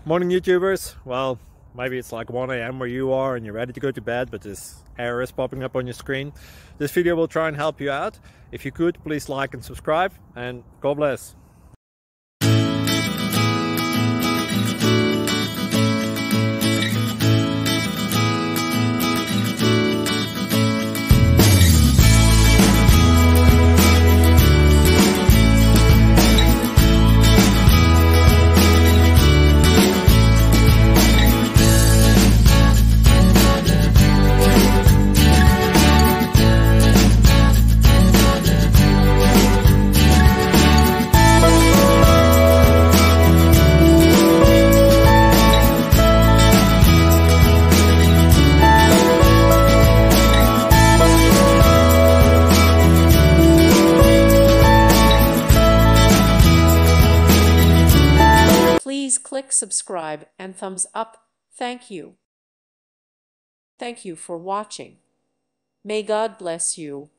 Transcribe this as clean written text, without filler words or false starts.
Morning YouTubers. Well, maybe it's like 1 a.m. where you are and you're ready to go to bed, but this error is popping up on your screen. This video will try and help you out. If you could, please like and subscribe, and God bless. Please click subscribe and thumbs up. Thank you. Thank you for watching. May God bless you.